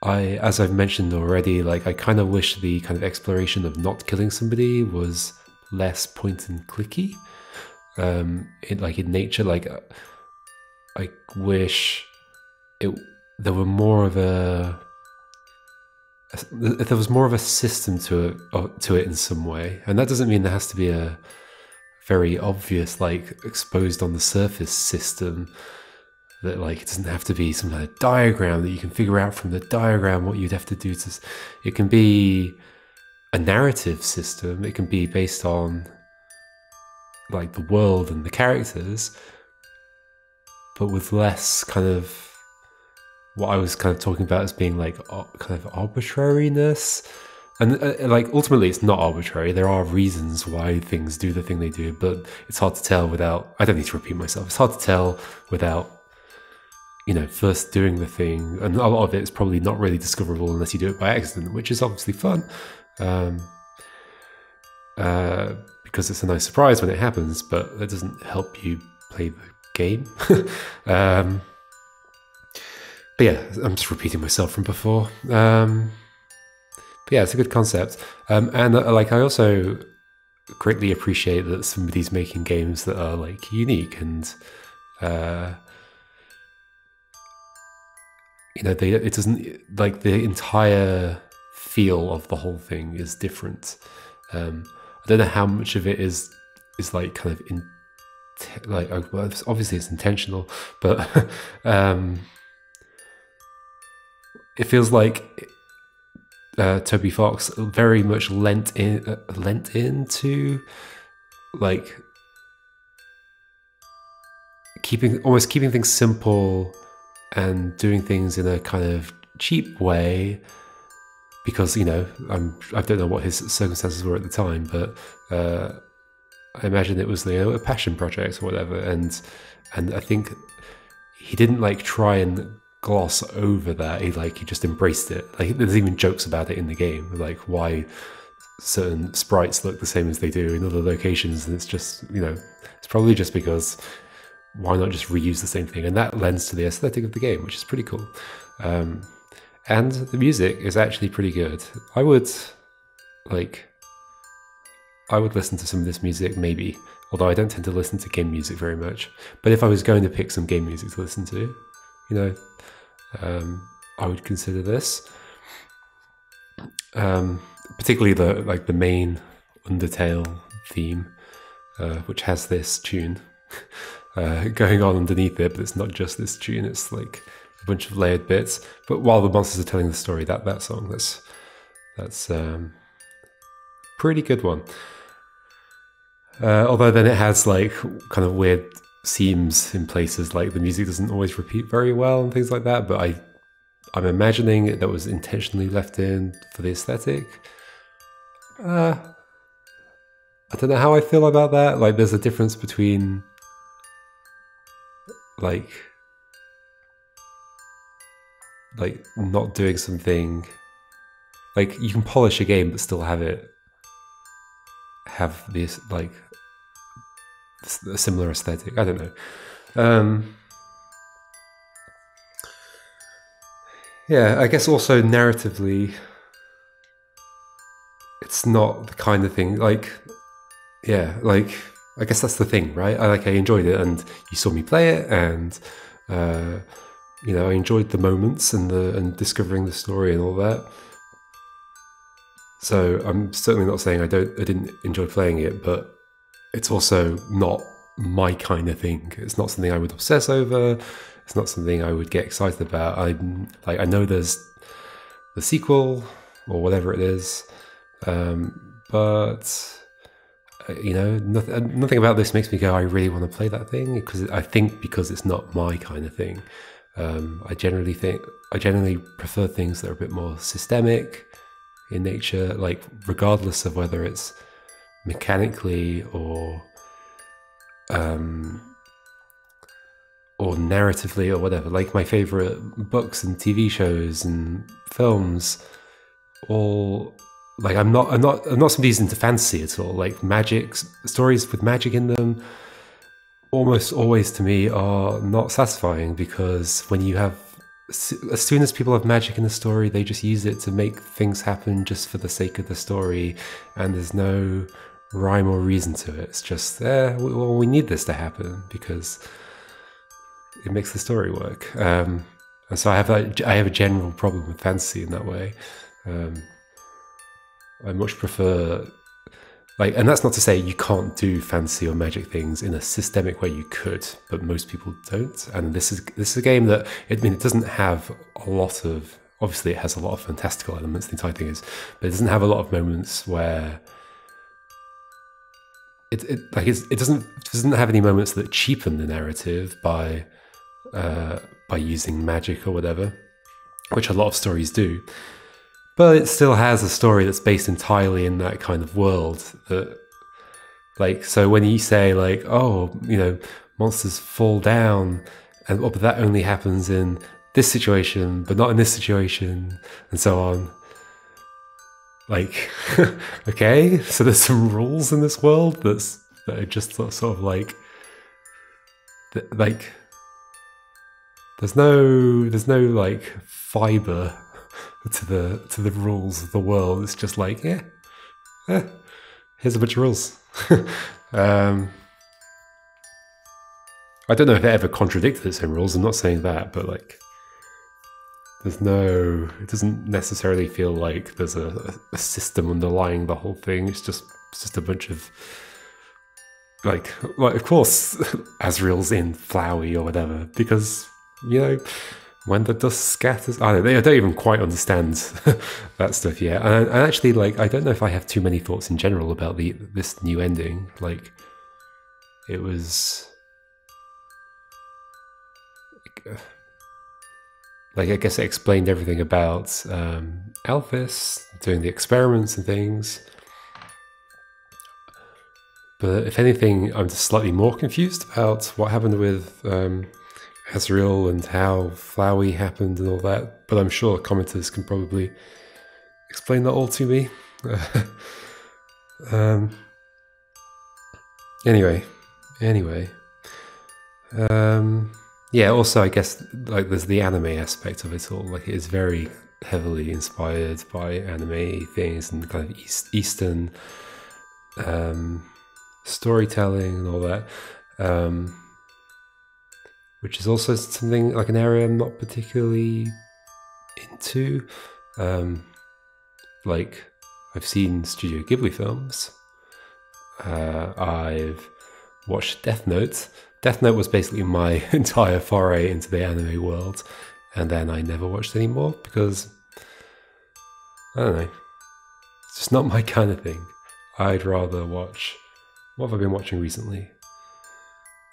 As I've mentioned already, like I kind of wish the kind of exploration of not killing somebody was less point and clicky. In nature, like I wish there were more of if there was more of a system to it in some way, and that doesn't mean there has to be a very obvious, like exposed on the surface system. That like it doesn't have to be some kind of diagram that you can figure out from the diagram what you'd have to do to. It can be a narrative system. It can be based on like the world and the characters, but with less kind of what I was kind of talking about as being like kind of arbitrariness. And like ultimately it's not arbitrary. There are reasons why things do the thing they do, but it's hard to tell without, I don't need to repeat myself, it's hard to tell without, first doing the thing. And a lot of it is probably not really discoverable unless you do it by accident, which is obviously fun. Because it's a nice surprise when it happens, but that doesn't help you play the game. But yeah, I'm just repeating myself from before. But yeah, it's a good concept. I also greatly appreciate that somebody's making games that are like unique and, it doesn't, like the entire feel of the whole thing is different. I don't know how much of it is like kind of obviously it's intentional, but it feels like Toby Fox very much lent into like keeping things simple and doing things in a kind of cheap way, because I don't know what his circumstances were at the time, but I imagine it was a passion project or whatever, and I think he didn't like try and gloss over that. He just embraced it. Like there's even jokes about it in the game, like why certain sprites look the same as they do in other locations, and it's just it's probably just because why not just reuse the same thing, and that lends to the aesthetic of the game, which is pretty cool. And the music is actually pretty good. I would listen to some of this music maybe, although I don't tend to listen to game music very much. But if I was going to pick some game music to listen to, I would consider this. Particularly the main Undertale theme, which has this tune going on underneath it, but it's not just this tune, it's like a bunch of layered bits. But while the monsters are telling the story, that song, that's pretty good one. Although then it has like kind of weird seams in places, like the music doesn't always repeat very well and things like that, but I'm imagining that was intentionally left in for the aesthetic. I don't know how I feel about that. Like there's a difference between like not doing something, like you can polish a game but still have this like a similar aesthetic. I don't know. Yeah, I guess also narratively, it's not the kind of thing I guess that's the thing, right? I enjoyed it, and you saw me play it, and I enjoyed the moments and discovering the story and all that. So I'm certainly not saying I didn't enjoy playing it, but it's also not my kind of thing. It's not something I would obsess over. It's not something I would get excited about. I know there's the sequel or whatever it is, but nothing about this makes me go, I really want to play that thing, because it's not my kind of thing. I generally prefer things that are a bit more systemic in nature, like regardless of whether it's mechanically or narratively or whatever. Like my favorite books and TV shows and films all like I'm not somebody who's into fantasy at all. Like magic stories with magic in them, almost always to me are not satisfying, because when you have, as soon as people have magic in the story, they just use it to make things happen just for the sake of the story, and there's no rhyme or reason to it. It's just, well, we need this to happen because it makes the story work. And so I have a general problem with fantasy in that way. I much prefer, like, and that's not to say you can't do fantasy or magic things in a systemic way. You could, but most people don't. And this is a game that, it doesn't have a lot of, obviously it has a lot of fantastical elements, the entire thing is, but it doesn't have a lot of moments where it doesn't have any moments that cheapen the narrative by using magic or whatever, which a lot of stories do. But it still has a story that's based entirely in that kind of world. That, like, so when you say, like, oh, monsters fall down, and but that only happens in this situation, but not in this situation, and so on. Like, okay, so there's some rules in this world that are just sort of like there's no like fiber to the rules of the world. It's just like, here's a bunch of rules. I don't know if it ever contradicted its own rules. I'm not saying that, but like, it doesn't necessarily feel like there's a system underlying the whole thing. It's just a bunch of like of course Asriel's in Flowey or whatever, because when the dust scatters, I don't even quite understand that stuff yet. And actually, like, I don't know if I have too many thoughts in general about this new ending. Like, it was like, I guess it explained everything about Alphys doing the experiments and things. But if anything, I'm just slightly more confused about what happened with Asriel and how Flowey happened and all that. But I'm sure commenters can probably explain that all to me. Anyway. Yeah, also, I guess, like, there's the anime aspect of it all. Like, it is very heavily inspired by anime things and kind of Eastern storytelling and all that, which is also something, like, an area I'm not particularly into. Like, I've seen Studio Ghibli films. I've watched Death Note. Death Note was basically my entire foray into the anime world, and then I never watched any more because, I don't know, it's just not my kind of thing. I'd rather watch, what have I been watching recently?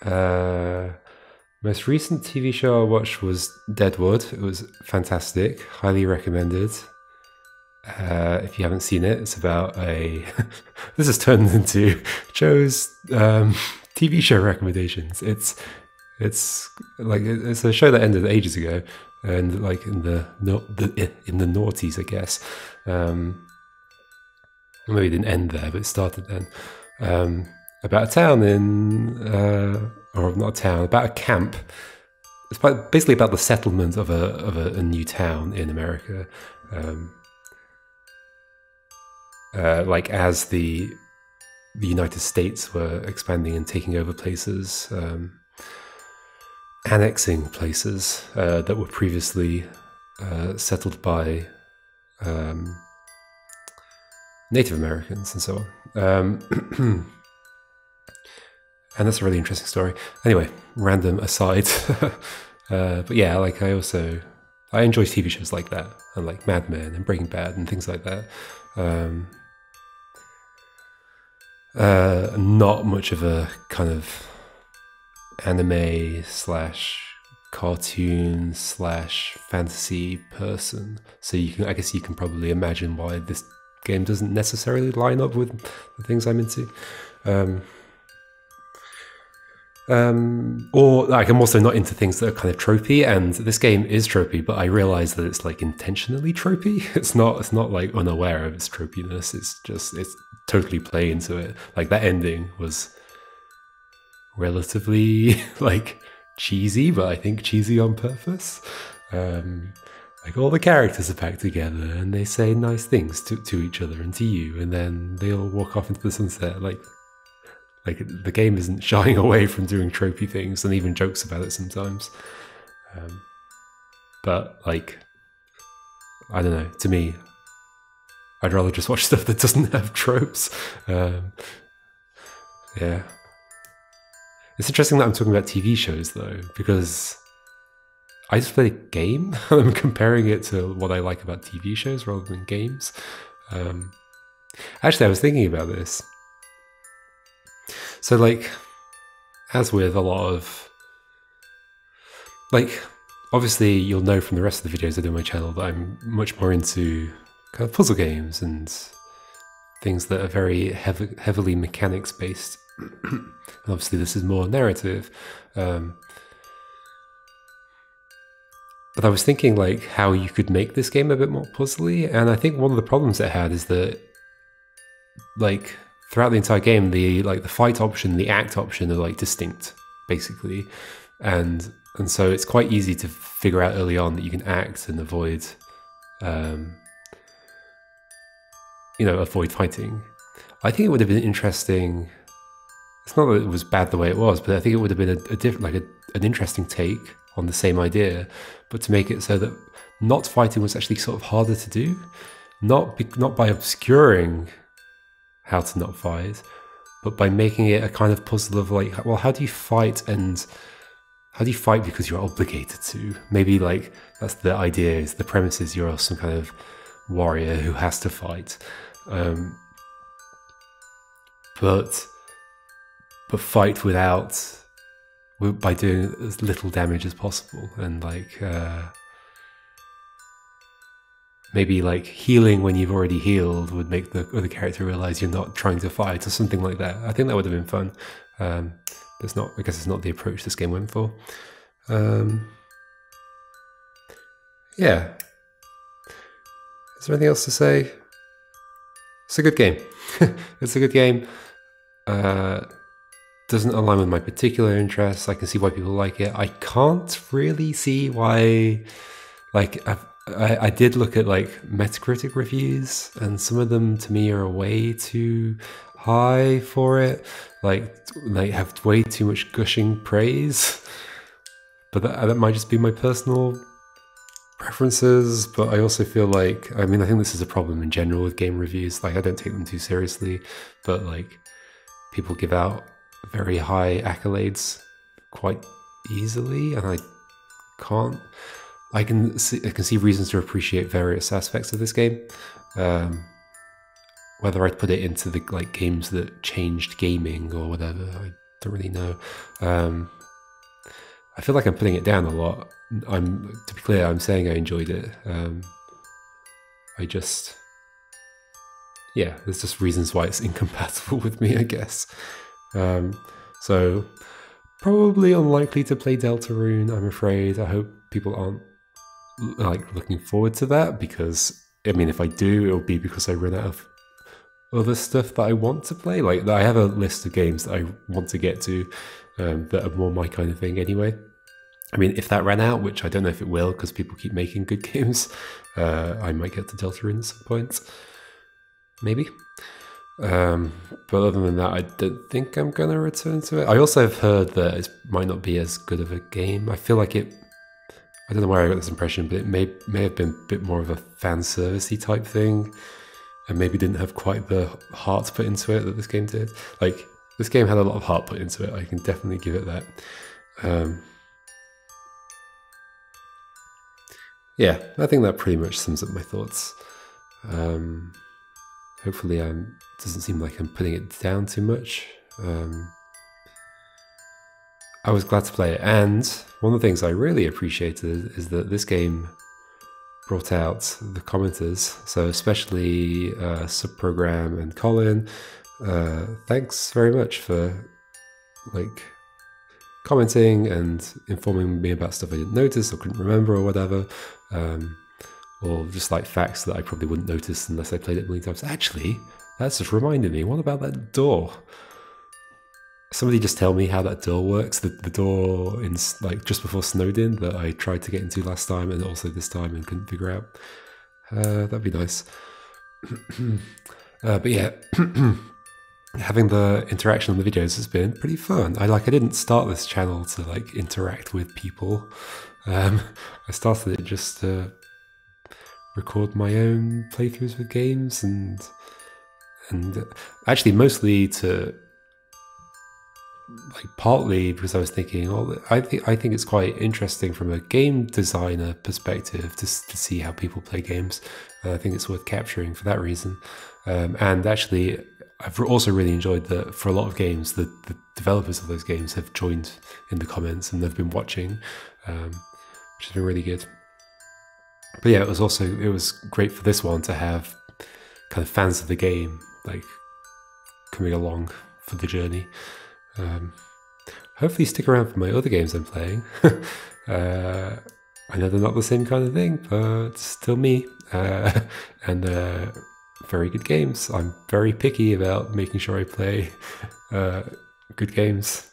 Most recent TV show I watched was Deadwood. It was fantastic, highly recommended. If you haven't seen it, it's about a this has turned into Joe's TV show recommendations. It's a show that ended ages ago, and like in the noughties, I guess. Maybe it didn't end there, but it started then. About a town or not a town, about a camp. It's basically about the settlement of a new town in America. Like, as the United States were expanding and taking over places, annexing places that were previously settled by Native Americans and so on. And that's a really interesting story. Anyway, random aside. But yeah, like, I enjoy TV shows like that, and like Mad Men and Breaking Bad and things like that. Not much of a kind of anime / cartoon / fantasy person, so I guess you can probably imagine why this game doesn't necessarily line up with the things I'm into. Or like I'm also not into things that are kind of tropey, and this game is tropey, but I realize that it's like intentionally tropey. It's not like unaware of its tropiness. It's totally play into it. Like that ending was relatively like cheesy, but I think cheesy on purpose. Like all the characters are packed together and they say nice things to each other and to you, and then they all walk off into the sunset. Like the game isn't shying away from doing tropey things and even jokes about it sometimes. But like, I don't know, to me, I'd rather just watch stuff that doesn't have tropes. Yeah. It's interesting that I'm talking about TV shows though, because I just played a game and I'm comparing it to what I like about TV shows rather than games. Actually, I was thinking about this. So like, as with a lot of, like, obviously you'll know from the rest of the videos I do on my channel that I'm much more into kind of puzzle games and things that are very heavily mechanics based. Obviously this is more narrative. But I was thinking like how you could make this game a bit more puzzly, and I think one of the problems it had is that like throughout the entire game, the fight option, the act option are like distinct, basically, and so it's quite easy to figure out early on that you can act and avoid, avoid fighting. I think it would have been interesting. It's not that it was bad the way it was, but I think it would have been a different, an interesting take on the same idea, but to make it so that not fighting was actually sort of harder to do, not by obscuring how to not fight, but by making it a kind of puzzle of like, well, how do you fight, and how do you fight because you're obligated to? Maybe like that's the idea, is the premise is you're some kind of warrior who has to fight, but fight by doing as little damage as possible, and like maybe like healing when you've already healed would make the other character realize you're not trying to fight, or something like that. I think that would have been fun. It's not, I guess it's not the approach this game went for. Yeah. Is there anything else to say? It's a good game. It's a good game. Doesn't align with my particular interests. I can see why people like it. I can't really see why, like, I did look at like Metacritic reviews, and some of them to me are way too high for it. Like have way too much gushing praise. But that might just be my personal preferences. But I also feel like, I mean, I think this is a problem in general with game reviews. Like, I don't take them too seriously, but like people give out very high accolades quite easily, and I can see reasons to appreciate various aspects of this game. Whether I'd put it into the like games that changed gaming or whatever, I don't really know. I feel like I'm putting it down a lot. To be clear, I'm saying I enjoyed it. There's just reasons why it's incompatible with me, I guess. So probably unlikely to play Deltarune, I'm afraid. I hope people aren't like looking forward to that, because I mean, if I do, it'll be because I run out of other stuff that I want to play. Like, I have a list of games that I want to get to that are more my kind of thing anyway. I mean, if that ran out, which I don't know if it will, because people keep making good games, I might get to Deltarune at some point. Maybe. But other than that, I don't think I'm going to return to it. I also have heard that it might not be as good of a game. I feel like I don't know where I got this impression, but it may have been a bit more of a fan servicey type thing, and maybe didn't have quite the heart put into it that this game did. Like, this game had a lot of heart put into it. I can definitely give it that. Yeah, I think that pretty much sums up my thoughts. Hopefully it doesn't seem like I'm putting it down too much. I was glad to play it, and one of the things I really appreciated is that this game brought out the commenters, so especially Subprogram and Colin. Thanks very much for like commenting and informing me about stuff I didn't notice or couldn't remember or whatever. Or just like facts that I probably wouldn't notice unless I played it a million times. Actually, that's just reminded me, what about that door? Somebody just tell me how that door works. The door in like just before Snowdin that I tried to get into last time and also this time and couldn't figure out. That'd be nice. But yeah, having the interaction on the videos has been pretty fun. I didn't start this channel to like interact with people. I started it just to record my own playthroughs with games and actually mostly to like partly because I was thinking, oh, I think it's quite interesting from a game designer perspective to see how people play games. I think it's worth capturing for that reason. And actually, I've also really enjoyed that for a lot of games, the developers of those games have joined in the comments and they've been watching, which has been really good. But yeah, it was great for this one to have kind of fans of the game like coming along for the journey. Hopefully stick around for my other games I'm playing. I know they're not the same kind of thing, but still me. And very good games. I'm very picky about making sure I play good games.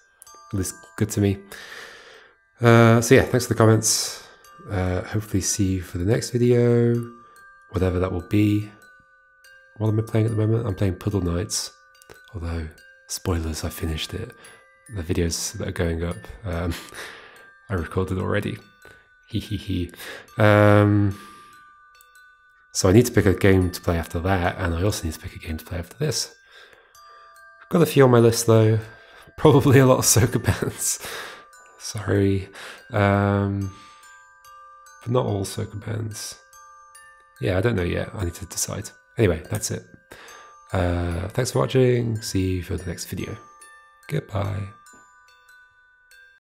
At least good to me. So yeah, thanks for the comments. Hopefully see you for the next video, whatever that will be. What am I playing at the moment? I'm playing Puddle Nights. Although, spoilers, I finished it. The videos that are going up, I recorded already. Hee. So I need to pick a game to play after that, and I also need to pick a game to play after this. I've got a few on my list though. Probably a lot of Soka bands. Sorry. But not all Soka bands. Yeah, I don't know yet. I need to decide. Anyway, that's it. Thanks for watching. See you for the next video. Goodbye.